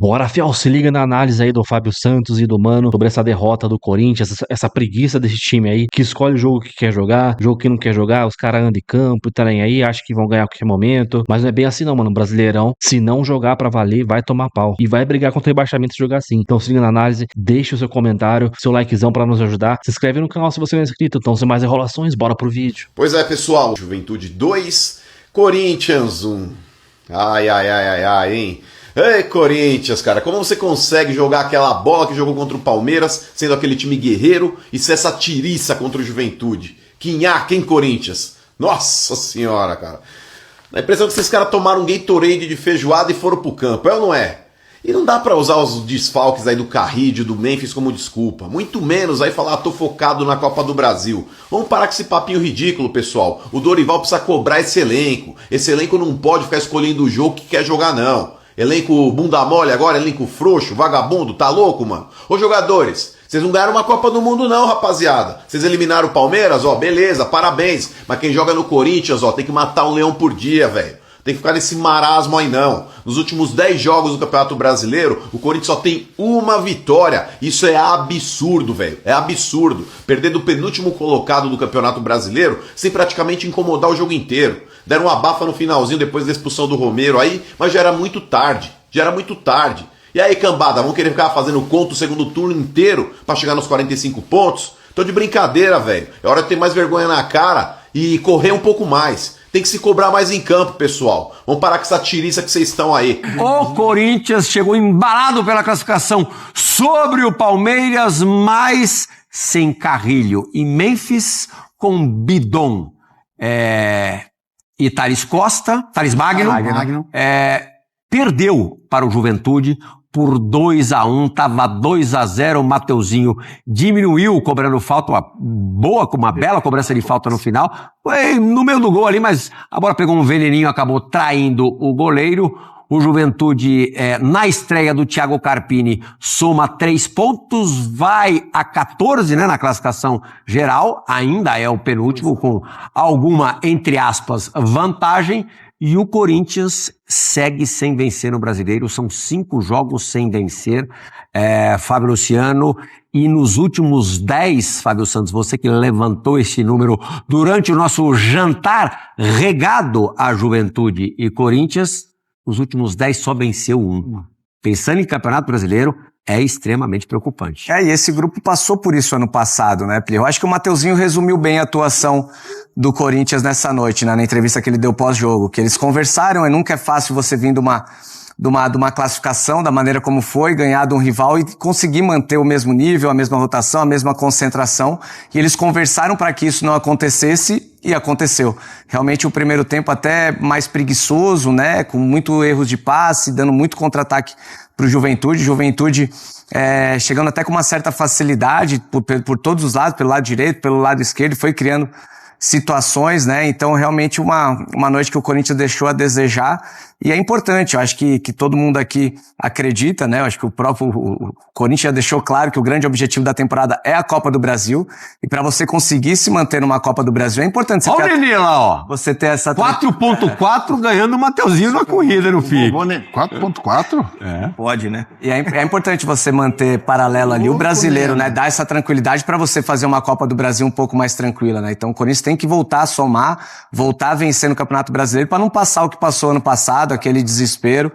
Bora, Fiel, se liga na análise aí do Fábio Santos e do Mano sobre essa derrota do Corinthians, essa preguiça desse time aí, que escolhe o jogo que quer jogar, jogo que não quer jogar, os caras andam em campo e tá nem aí, acham que vão ganhar a qualquer momento, mas não é bem assim não, mano. Brasileirão, se não jogar pra valer, vai tomar pau e vai brigar contra o rebaixamento se jogar assim. Então se liga na análise, deixa o seu comentário, seu likezão pra nos ajudar, se inscreve no canal se você não é inscrito. Então, sem mais enrolações, bora pro vídeo. Pois é, pessoal, Juventude 2, Corinthians 1. Ai, hein? Ei, Corinthians, cara, como você consegue jogar aquela bola que jogou contra o Palmeiras, sendo aquele time guerreiro, e ser essa tiriça contra o Juventude? Que nhaca, hein, Corinthians? Nossa senhora, cara. Dá a impressão que esses caras tomaram um Gatorade de feijoada e foram pro campo, é ou não é? E não dá pra usar os desfalques aí do Carrídio, do Memphis como desculpa. Muito menos aí falar, tô focado na Copa do Brasil. Vamos parar com esse papinho ridículo, pessoal. O Dorival precisa cobrar esse elenco. Esse elenco não pode ficar escolhendo o jogo que quer jogar, não. Elenco bunda mole agora, elenco frouxo, vagabundo, tá louco, mano? Ô jogadores, vocês não ganharam uma Copa do Mundo não, rapaziada. Vocês eliminaram o Palmeiras, ó, beleza, parabéns. Mas quem joga no Corinthians, ó, tem que matar um leão por dia, velho. Tem que ficar nesse marasmo aí não. Nos últimos 10 jogos do Campeonato Brasileiro, o Corinthians só tem uma vitória. Isso é absurdo, velho. É absurdo. Perder do penúltimo colocado do Campeonato Brasileiro sem praticamente incomodar o jogo inteiro. Deram uma abafa no finalzinho depois da expulsão do Romero aí, mas já era muito tarde. Já era muito tarde. E aí, cambada, vão querer ficar fazendo conta o segundo turno inteiro pra chegar nos 45 pontos? Tô de brincadeira, velho. É hora de ter mais vergonha na cara e correr um pouco mais. Tem que se cobrar mais em campo, pessoal. Vamos parar com essa tiriça que vocês estão aí. O Corinthians chegou embalado pela classificação sobre o Palmeiras, mas sem Carrilho. E Memphis com Bidon. E Thales Magno. Perdeu para o Juventude por 2-1, tava 2-0, o Mateuzinho diminuiu cobrando falta, uma bela cobrança de falta no final, foi no meio do gol ali, mas a bola pegou um veneninho, acabou traindo o goleiro. O Juventude, na estreia do Thiago Carpini, soma 3 pontos, vai a 14, né, na classificação geral, ainda é o penúltimo, com alguma, entre aspas, vantagem. E o Corinthians segue sem vencer no Brasileiro, são 5 jogos sem vencer, Fábio Luciano, e nos últimos 10, Fábio Santos, você que levantou esse número durante o nosso jantar regado à Juventude e Corinthians, nos últimos 10 só venceu 1. Pensando em Campeonato Brasileiro, é extremamente preocupante. E esse grupo passou por isso ano passado, né, Pli? Eu acho que o Mateuzinho resumiu bem a atuação do Corinthians nessa noite, né, na entrevista que ele deu pós-jogo, que eles conversaram, nunca é fácil você vir de uma classificação, da maneira como foi, ganhar de um rival e conseguir manter o mesmo nível, a mesma rotação, a mesma concentração. E eles conversaram para que isso não acontecesse e aconteceu. Realmente o primeiro tempo até mais preguiçoso, né, com muito erros de passe, dando muito contra-ataque pro Juventude. Juventude chegando até com uma certa facilidade por todos os lados, pelo lado direito, pelo lado esquerdo, foi criando situações, né? Então, realmente uma noite que o Corinthians deixou a desejar. E é importante, eu acho que todo mundo aqui acredita, né? Eu acho que o Corinthians já deixou claro que o grande objetivo da temporada é a Copa do Brasil. E para você conseguir se manter numa Copa do Brasil, é importante Olha o Nenê lá, ó. Você ter essa 4.4 ganhando o Mateuzinho na corrida no FIC. 4.4? Pode, né? E é importante você manter paralelo ali o brasileiro, né? Dar essa tranquilidade para você fazer uma Copa do Brasil um pouco mais tranquila, né? Então o Corinthians tem que voltar a somar, voltar a vencer no Campeonato Brasileiro para não passar o que passou ano passado, aquele desespero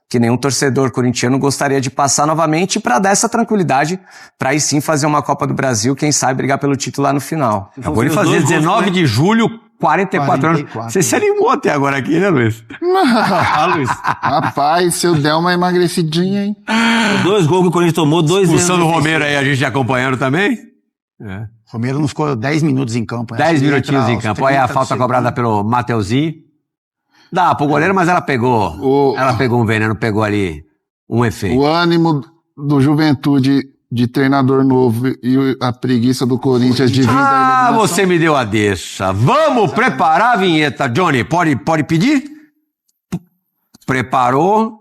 que nenhum torcedor corintiano gostaria de passar novamente, para dar essa tranquilidade, para aí sim fazer uma Copa do Brasil, quem sabe brigar pelo título lá no final. Acabou de fazer 19 de julho, 44 anos. Você se animou até agora aqui, né, Luiz? Luiz. Rapaz, se eu der uma emagrecidinha, hein? 2 gols que o Corinthians tomou, 2 Expulsão do Romero aí, a gente acompanhando também? Romero não ficou 10 minutos em campo. 10 minutinhos em campo. Aí a falta cobrada pelo Mateuzinho. Dá pro goleiro, mas ela pegou. Ela pegou um veneno, pegou ali um efeito. O ânimo do Juventude de treinador novo e a preguiça do Corinthians de vir da eliminação. Você me deu a deixa. Vamos preparar a vinheta, Johnny. Pode pedir? Preparou.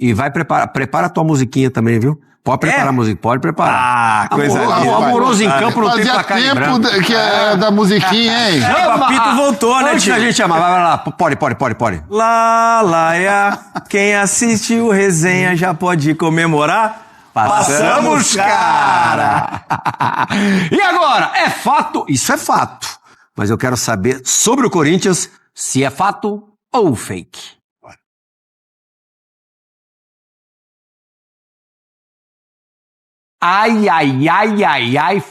E vai prepara a tua musiquinha também, viu? Pode preparar a música, pode preparar. Ah, coisa linda. Amoroso em campo não tem Fazia placar em tempo branco. que era da musiquinha, hein? O Papito voltou, né, Antes tio? da gente chamar, vai lá, pode. Lá, laia, quem assistiu resenha já pode comemorar. Passamos, cara! E agora, é fato? Isso é fato. Mas eu quero saber sobre o Corinthians se é fato ou fake. Ai,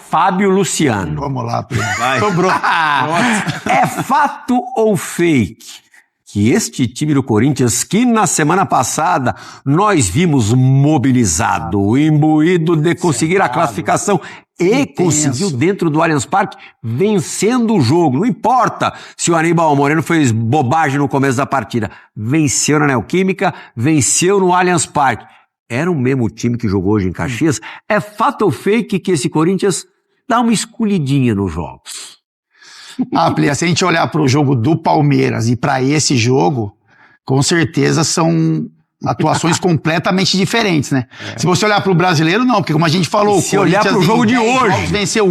Fábio Luciano. Vamos lá, Plínio. Sobrou. É fato ou fake que este time do Corinthians, que na semana passada nós vimos mobilizado, imbuído de conseguir a classificação e conseguiu dentro do Allianz Parque, vencendo o jogo. Não importa se o Aníbal Moreno fez bobagem no começo da partida. Venceu na Neoquímica, venceu no Allianz Parque. Era o mesmo time que jogou hoje em Caxias. É fato ou fake que esse Corinthians dá uma escolhidinha nos jogos? Plia, se a gente olhar para o jogo do Palmeiras e para esse jogo, com certeza são atuações completamente diferentes, né? Se você olhar para o brasileiro, não, porque como a gente falou, se olhar para o jogo de hoje, venceu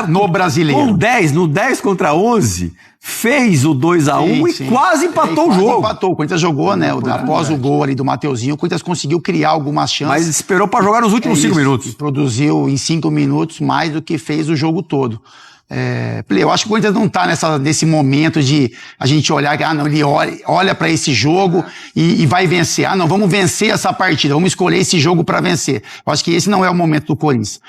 no brasileiro. No 10 contra 11, fez o 2-1 e quase empatou o jogo. Empatou. O Corinthians jogou, né? Após o gol ali do Mateuzinho, o Corinthians conseguiu criar algumas chances. Mas esperou para jogar nos últimos 5 minutos. E produziu em 5 minutos mais do que fez o jogo todo. Eu acho que o Corinthians não tá nesse momento de a gente olhar, ele olha para esse jogo e vai vencer. Não, vamos vencer essa partida, vamos escolher esse jogo para vencer. Eu acho que esse não é o momento do Corinthians.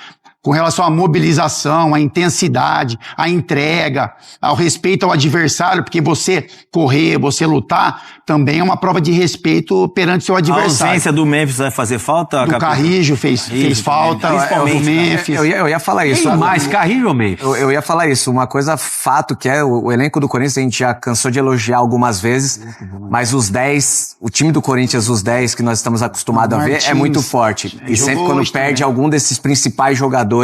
Com relação à mobilização, à intensidade, à entrega, ao respeito ao adversário, porque você correr, você lutar, também é uma prova de respeito perante seu A adversário. ausência do Memphis vai fazer falta? Do Carrijo fez falta, principalmente, o Memphis. Eu ia falar isso. Quem mais, Carrilho ou Memphis? Eu ia falar isso, uma coisa fato que é o elenco do Corinthians, a gente já cansou de elogiar algumas vezes, mas os 10, o time do Corinthians, os 10 que nós estamos acostumados a ver, é muito forte. E sempre quando perde algum desses principais jogadores,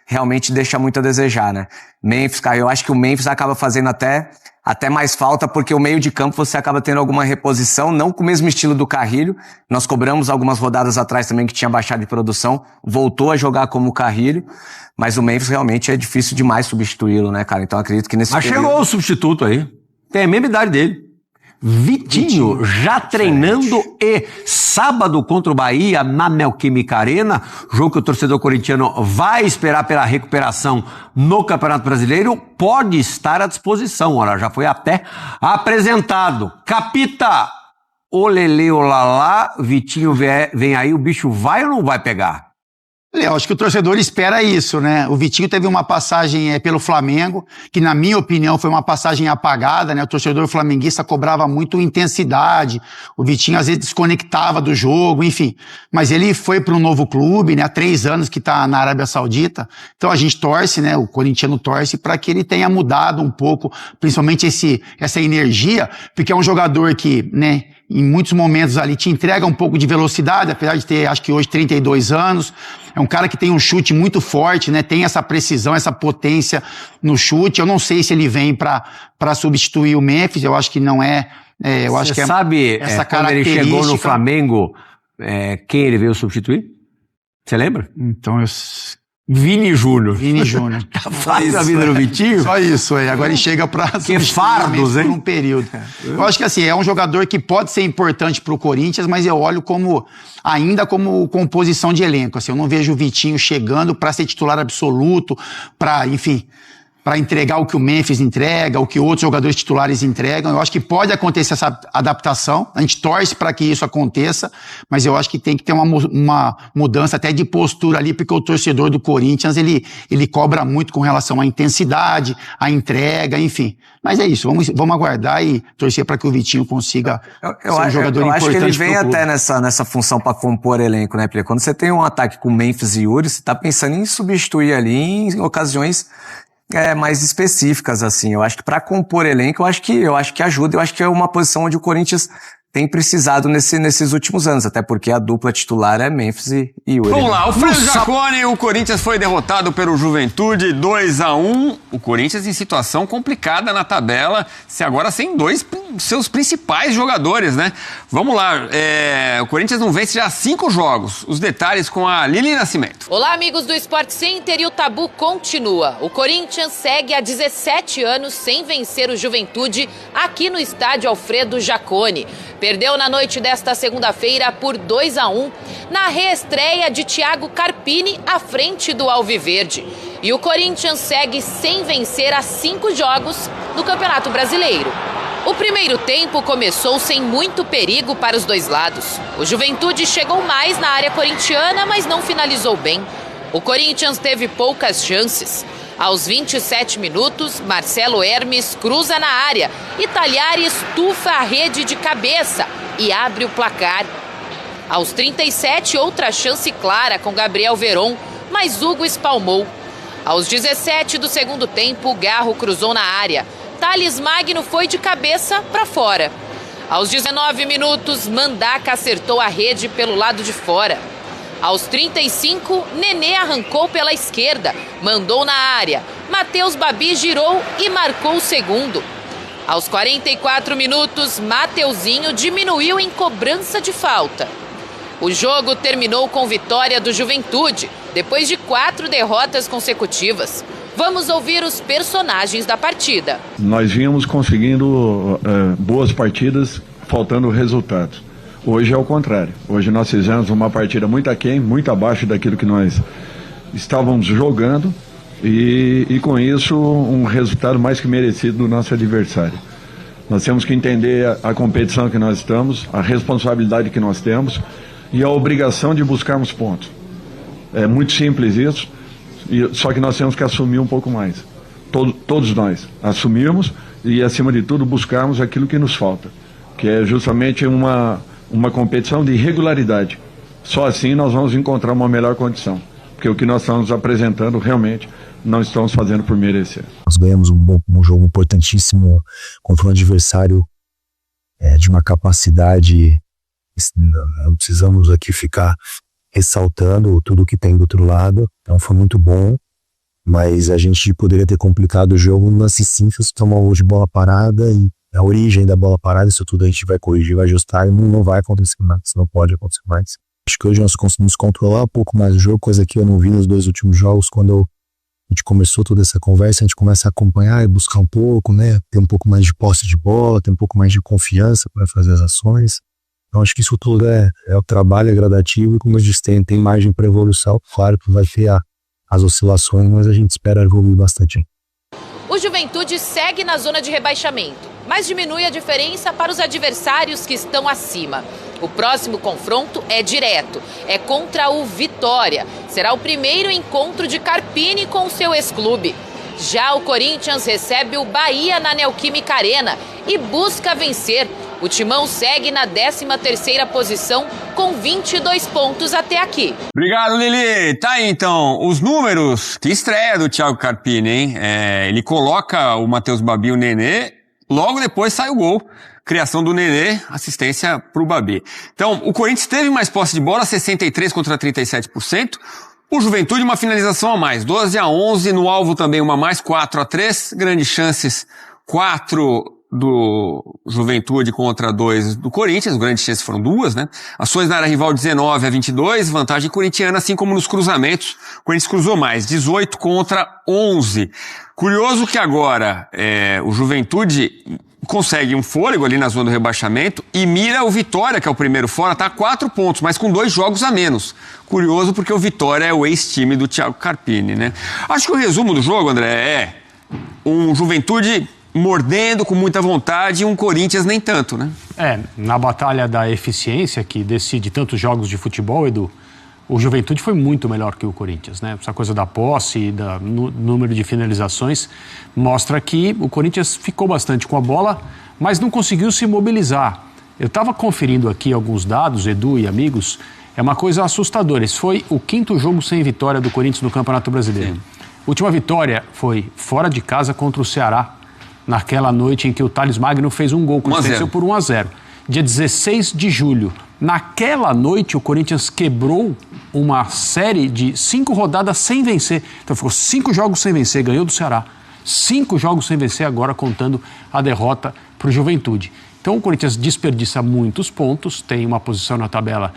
realmente deixa muito a desejar, né? Memphis, cara, eu acho que o Memphis acaba fazendo até mais falta, porque o meio de campo você acaba tendo alguma reposição, não com o mesmo estilo do Carrilho. Nós cobramos algumas rodadas atrás também que tinha baixado de produção, voltou a jogar como o Carrilho, mas o Memphis realmente é difícil demais substituí-lo, né, cara? Então acredito que nesse Mas período... chegou o substituto aí. Tem a mesma idade dele. Vitinho já treinando e sábado contra o Bahia na Neoquímica Arena, jogo que o torcedor corintiano vai esperar pela recuperação no Campeonato Brasileiro, pode estar à disposição. Olha, já foi até apresentado. Capita, olele, olalá, Vitinho vem aí, o bicho vai ou não vai pegar? Eu acho que o torcedor espera isso, né? O Vitinho teve uma passagem pelo Flamengo, que na minha opinião foi uma passagem apagada, né? O torcedor flamenguista cobrava muito intensidade, o Vitinho às vezes desconectava do jogo, enfim. Mas ele foi para um novo clube, né? Há 3 anos que está na Arábia Saudita. Então a gente torce, né? O corintiano torce para que ele tenha mudado um pouco, principalmente essa energia, porque é um jogador que, né? Em muitos momentos ali te entrega um pouco de velocidade, apesar de ter, acho que hoje, 32 anos. É um cara que tem um chute muito forte, né? Tem essa precisão, essa potência no chute. Eu não sei se ele vem para substituir o Memphis, eu acho que não é. Eu acho que é sabe, essa quando ele característica. chegou no Flamengo, quem ele veio substituir? Você lembra? Então, Vini Júnior. Vini Júnior. Tá fácil a vida do Vitinho? Só isso, agora ele chega pra Que fardos, hein? por um período. Eu acho que assim, é um jogador que pode ser importante pro Corinthians, mas eu olho ainda como composição de elenco. Assim, eu não vejo o Vitinho chegando pra ser titular absoluto, pra, enfim, para entregar o que o Memphis entrega, o que outros jogadores titulares entregam. Eu acho que pode acontecer essa adaptação, a gente torce para que isso aconteça, mas eu acho que tem que ter uma mudança até de postura ali, porque o torcedor do Corinthians, ele cobra muito com relação à intensidade, à entrega, enfim. Mas é isso, vamos aguardar e torcer para que o Vitinho consiga ser um jogador eu importante. acho que ele vem pro clube. até nessa função para compor elenco, né, Plia? Quando você tem um ataque com Memphis e Yuri, você tá pensando em substituir ali em ocasiões mais específicas, assim. Eu acho que para compor elenco, eu acho que ajuda. Eu acho que é uma posição onde o Corinthians tem precisado nesses últimos anos, até porque a dupla titular é Memphis e Yuri. Vamos lá, o Freio Jacone, o Corinthians foi derrotado pelo Juventude 2-1. O Corinthians em situação complicada na tabela, se agora sem 2 seus principais jogadores, né? Vamos lá, o Corinthians não vence já há 5 jogos. Os detalhes com a Lili Nascimento. Olá, amigos do Sport Center, e o tabu continua. O Corinthians segue há 17 anos sem vencer o Juventude aqui no estádio Alfredo Jaconi. Perdeu na noite desta segunda-feira por 2-1 na reestreia de Thiago Carpini à frente do Alviverde. E o Corinthians segue sem vencer há 5 jogos no Campeonato Brasileiro. O primeiro tempo começou sem muito perigo para os dois lados. O Juventude chegou mais na área corintiana, mas não finalizou bem. O Corinthians teve poucas chances. Aos 27 minutos, Marcelo Hermes cruza na área e Talhari estufa a rede de cabeça e abre o placar. Aos 37, outra chance clara com Gabriel Veron, mas Hugo espalmou. Aos 17 do segundo tempo, Garro cruzou na área. Thales Magno foi de cabeça para fora. Aos 19 minutos, Mandaca acertou a rede pelo lado de fora. Aos 35, Nenê arrancou pela esquerda, mandou na área. Matheus Babi girou e marcou o segundo. Aos 44 minutos, Mateuzinho diminuiu em cobrança de falta. O jogo terminou com vitória do Juventude, depois de 4 derrotas consecutivas. Vamos ouvir os personagens da partida. Nós vínhamos conseguindo boas partidas, faltando resultados. Hoje é o contrário. Hoje nós fizemos uma partida muito aquém, muito abaixo daquilo que nós estávamos jogando e com isso um resultado mais que merecido do nosso adversário. Nós temos que entender a competição que nós estamos, a responsabilidade que nós temos e a obrigação de buscarmos pontos. É muito simples isso, só que nós temos que assumir um pouco mais. Todos nós assumirmos e, acima de tudo, buscarmos aquilo que nos falta, que é justamente uma competição de regularidade. Só assim nós vamos encontrar uma melhor condição, porque o que nós estamos apresentando realmente não estamos fazendo por merecer. Nós ganhamos um jogo importantíssimo contra um adversário de uma capacidade. Não precisamos aqui ficar ressaltando tudo que tem do outro lado. Então foi muito bom, mas a gente poderia ter complicado o jogo no lance simples, tomar o de bola parada e a origem da bola parada, isso tudo a gente vai corrigir, vai ajustar e não vai acontecer mais, não pode acontecer mais. Acho que hoje nós conseguimos controlar um pouco mais o jogo, coisa que eu não vi nos 2 últimos jogos. Quando a gente começou toda essa conversa, a gente começa a acompanhar e buscar um pouco, né? Ter um pouco mais de posse de bola, ter um pouco mais de confiança para fazer as ações. Então acho que isso tudo é o trabalho, é gradativo, e como eu disse, tem margem para evolução. Claro que vai ter as oscilações, mas a gente espera evoluir bastante. O Juventude segue na zona de rebaixamento, mas diminui a diferença para os adversários que estão acima. O próximo confronto é direto, é contra o Vitória. Será o primeiro encontro de Carpini com o seu ex-clube. Já o Corinthians recebe o Bahia na Neoquímica Arena e busca vencer. O Timão segue na 13ª posição com 22 pontos até aqui. Obrigado, Lili. Tá aí, então, os números. Que estreia do Thiago Carpini, hein? Ele coloca o Matheus Babi e o Nenê, logo depois sai o gol. Criação do Nenê, assistência pro Babi. Então, o Corinthians teve mais posse de bola, 63% contra 37%. O Juventude, uma finalização a mais, 12-11. No alvo também uma a mais, 4-3. Grandes chances, 4 do Juventude contra 2 do Corinthians. Grandes chances foram 2, né? Ações na área rival, 19-22. Vantagem corintiana, assim como nos cruzamentos. O Corinthians cruzou mais, 18 contra 11. Curioso que agora o Juventude consegue um fôlego ali na zona do rebaixamento e mira o Vitória, que é o primeiro fora, tá a 4 pontos, mas com 2 jogos a menos. Curioso porque o Vitória é o ex-time do Thiago Carpini, né? Acho que o resumo do jogo, André, é um Juventude mordendo com muita vontade e um Corinthians nem tanto, né? Na batalha da eficiência, que decide tantos jogos de futebol, Edu, o Juventude foi muito melhor que o Corinthians, né? Essa coisa da posse e do número de finalizações mostra que o Corinthians ficou bastante com a bola, mas não conseguiu se mobilizar. Eu estava conferindo aqui alguns dados, Edu e amigos, é uma coisa assustadora. Esse foi o 5º jogo sem vitória do Corinthians no Campeonato Brasileiro. Sim. A última vitória foi fora de casa contra o Ceará, naquela noite em que o Thales Magno fez um gol, quando venceu por 1-0. Dia 16 de julho. Naquela noite, o Corinthians quebrou uma série de 5 rodadas sem vencer. Então ficou 5 jogos sem vencer, ganhou do Ceará. 5 jogos sem vencer, agora contando a derrota para o Juventude. Então o Corinthians desperdiça muitos pontos, tem uma posição na tabela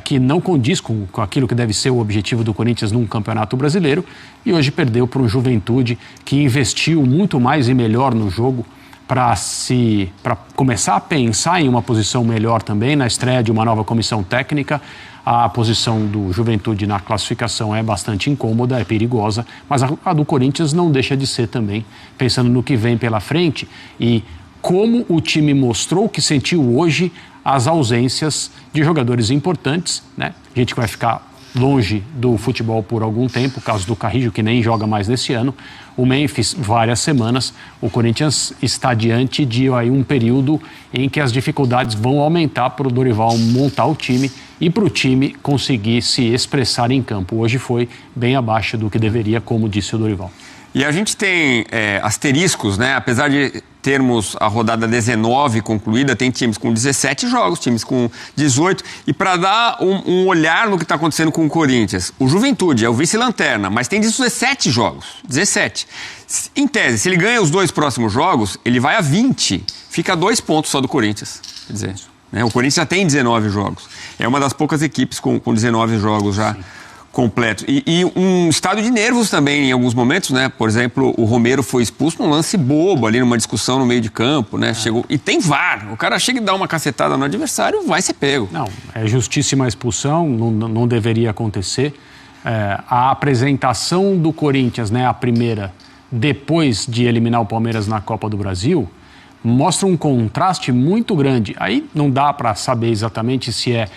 que não condiz com aquilo que deve ser o objetivo do Corinthians num campeonato brasileiro, e hoje perdeu para um Juventude que investiu muito mais e melhor no jogo para começar a pensar em uma posição melhor também na estreia de uma nova comissão técnica. A posição do Juventude na classificação é bastante incômoda, é perigosa, mas a do Corinthians não deixa de ser também, pensando no que vem pela frente e como o time mostrou que sentiu hoje as ausências de jogadores importantes, né? Gente que vai ficar longe do futebol por algum tempo, o caso do Carrillo, que nem joga mais nesse ano, o Memphis, várias semanas. O Corinthians está diante de aí um período em que as dificuldades vão aumentar para o Dorival montar o time e para o time conseguir se expressar em campo. Hoje foi bem abaixo do que deveria, como disse o Dorival. E a gente tem asteriscos, né? Apesar de termos a rodada 19 concluída, tem times com 17 jogos, times com 18. E para dar um olhar no que está acontecendo com o Corinthians, o Juventude é o vice-lanterna, mas tem 17 jogos. 17. Em tese, se ele ganha os 2 próximos jogos, ele vai a 20. Fica a 2 pontos só do Corinthians. Quer dizer, né? O Corinthians já tem 19 jogos. É uma das poucas equipes com 19 jogos já. Sim. Completo. E um estado de nervos também em alguns momentos, né? Por exemplo, o Romero foi expulso num lance bobo ali, numa discussão no meio de campo, né? Chegou, e tem VAR. O cara chega e dá uma cacetada no adversário, vai ser pego. Não, é justíssima a expulsão, não deveria acontecer. A apresentação do Corinthians, né, a primeira, depois de eliminar o Palmeiras na Copa do Brasil, mostra um contraste muito grande. Aí não dá para saber exatamente se é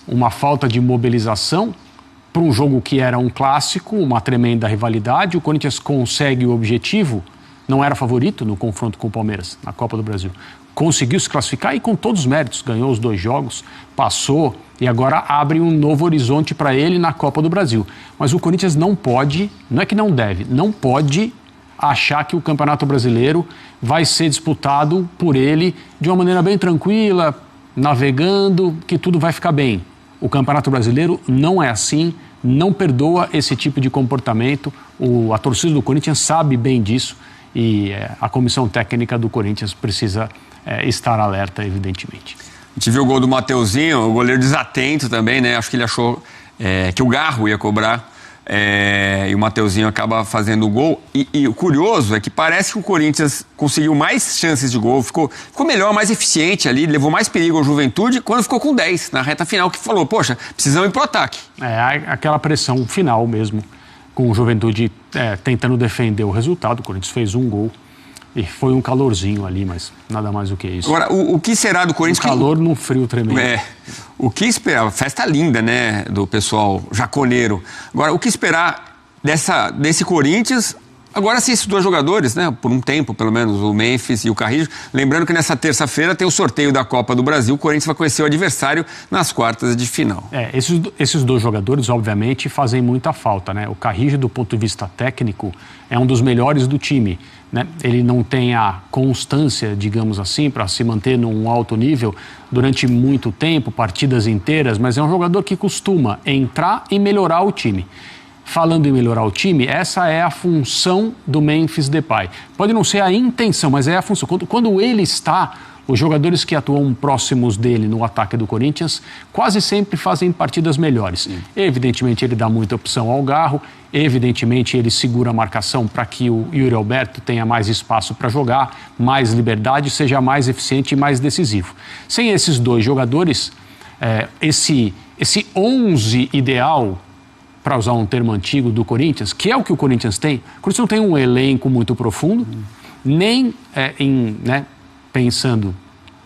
uma falta de mobilização para um jogo que era um clássico, uma tremenda rivalidade. O Corinthians consegue o objetivo, não era favorito no confronto com o Palmeiras na Copa do Brasil. Conseguiu se classificar e com todos os méritos, ganhou os 2 jogos, passou e agora abre um novo horizonte para ele na Copa do Brasil. Mas o Corinthians não pode, não é que não deve, não pode achar que o Campeonato Brasileiro vai ser disputado por ele de uma maneira bem tranquila, navegando, que tudo vai ficar bem. O Campeonato Brasileiro não é assim, não perdoa esse tipo de comportamento. A torcida do Corinthians sabe bem disso e a comissão técnica do Corinthians precisa estar alerta, evidentemente. A gente viu o gol do Mateuzinho, o goleiro desatento também, né? Acho que ele achou que o Garro ia cobrar e o Mateuzinho acaba fazendo o gol. E o curioso é que parece que o Corinthians conseguiu mais chances de gol, ficou melhor, mais eficiente ali, levou mais perigo ao Juventude quando ficou com 10 na reta final, que falou, poxa, precisamos ir pro ataque. Aquela pressão final mesmo, com o Juventude tentando defender o resultado. O Corinthians fez um gol e foi um calorzinho ali, mas nada mais do que isso. Agora, o que será do Corinthians? Um calor num frio tremendo. O que esperar? Festa linda, né, do pessoal jaconeiro. Agora, o que esperar desse Corinthians? Agora, se esses 2 jogadores, né, por um tempo, pelo menos, o Memphis e o Carrillo, lembrando que nessa terça-feira tem o sorteio da Copa do Brasil, o Corinthians vai conhecer o adversário nas quartas de final. Esses 2 jogadores, obviamente, fazem muita falta, né? O Carrillo, do ponto de vista técnico, é um dos melhores do time, né? Ele não tem a constância, digamos assim, para se manter num alto nível durante muito tempo, partidas inteiras, mas é um jogador que costuma entrar e melhorar o time. Falando em melhorar o time, essa é a função do Memphis Depay. Pode não ser a intenção, mas é a função. Quando ele está, os jogadores que atuam próximos dele no ataque do Corinthians quase sempre fazem partidas melhores. Sim. Evidentemente, ele dá muita opção ao Garro, evidentemente, ele segura a marcação para que o Yuri Alberto tenha mais espaço para jogar, mais liberdade, seja mais eficiente e mais decisivo. Sem esses 2 jogadores, esse 11 ideal, para usar um termo antigo do Corinthians, que é o que o Corinthians tem. O Corinthians não tem um elenco muito profundo, nem pensando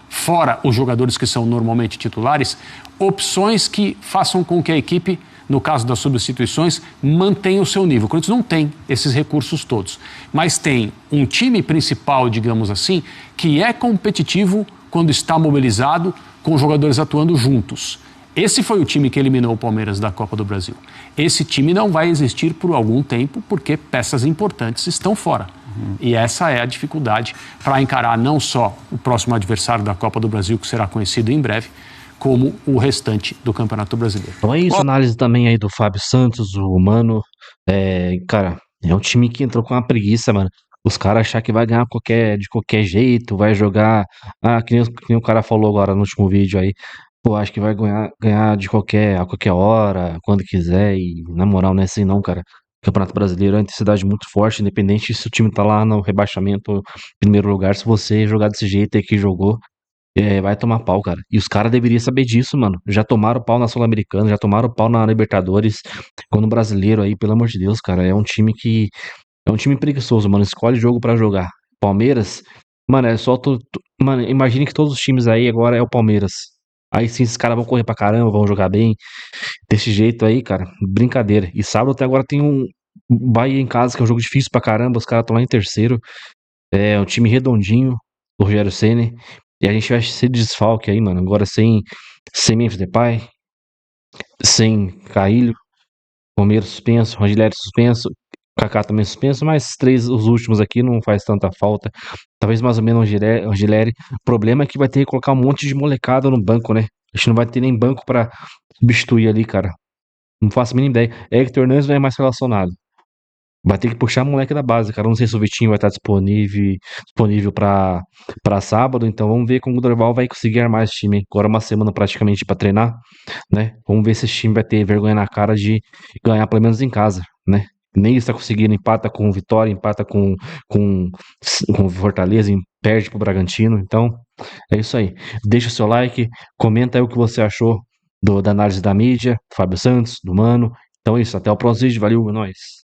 fora os jogadores que são normalmente titulares, opções que façam com que a equipe, no caso das substituições, mantenha o seu nível. O Corinthians não tem esses recursos todos, mas tem um time principal, digamos assim, que é competitivo quando está mobilizado, com os jogadores atuando juntos. Esse foi o time que eliminou o Palmeiras da Copa do Brasil. Esse time não vai existir por algum tempo porque peças importantes estão fora. E essa é a dificuldade para encarar não só o próximo adversário da Copa do Brasil, que será conhecido em breve, como o restante do Campeonato Brasileiro. Então é isso, análise também aí do Fábio Santos, o Mano. Cara, é um time que entrou com uma preguiça, mano. Os caras achar que vai ganhar de qualquer jeito, vai jogar. Que nem o cara falou agora no último vídeo aí. Pô, acho que vai ganhar a qualquer hora, quando quiser. E na moral, não é assim não, cara. Campeonato Brasileiro é uma intensidade muito forte, independente se o time tá lá no rebaixamento, em primeiro lugar. Se você jogar desse jeito aí que jogou, vai tomar pau, cara. E os caras deveriam saber disso, mano. Já tomaram pau na Sul-Americana, já tomaram pau na Libertadores. Quando o brasileiro aí, pelo amor de Deus, cara, é um time que. É um time preguiçoso, mano. Escolhe jogo pra jogar. Palmeiras, mano, é só Mano, imagine que todos os times aí agora é o Palmeiras. Aí sim, esses caras vão correr pra caramba, vão jogar bem. Desse jeito aí, cara, brincadeira. E sábado até agora tem um Bahia em casa, que é um jogo difícil pra caramba. Os caras estão lá em terceiro. É um time redondinho, o Rogério Ceni. E a gente vai ser desfalque aí, mano. Agora sem Memphis Depay, sem Carrilho, Romero suspenso, Rogério suspenso, Kaká também suspenso, mas os últimos aqui não faz tanta falta. Talvez mais ou menos o Gileri. O problema é que vai ter que colocar um monte de molecada no banco, né? A gente não vai ter nem banco pra substituir ali, cara. Não faço a mínima ideia. Hector Hernandes não é mais relacionado. Vai ter que puxar moleque da base, cara. Não sei se o Vitinho vai estar disponível pra sábado, então vamos ver como o Dorival vai conseguir armar esse time. Agora uma semana praticamente pra treinar, né? Vamos ver se esse time vai ter vergonha na cara de ganhar pelo menos em casa, né? Nem está conseguindo, empata com o Vitória, empata com Fortaleza, perde pro Bragantino. Então, é isso aí. Deixa o seu like, comenta aí o que você achou da análise da mídia, Fábio Santos, do Mano. Então é isso, até o próximo vídeo, valeu, é nóis.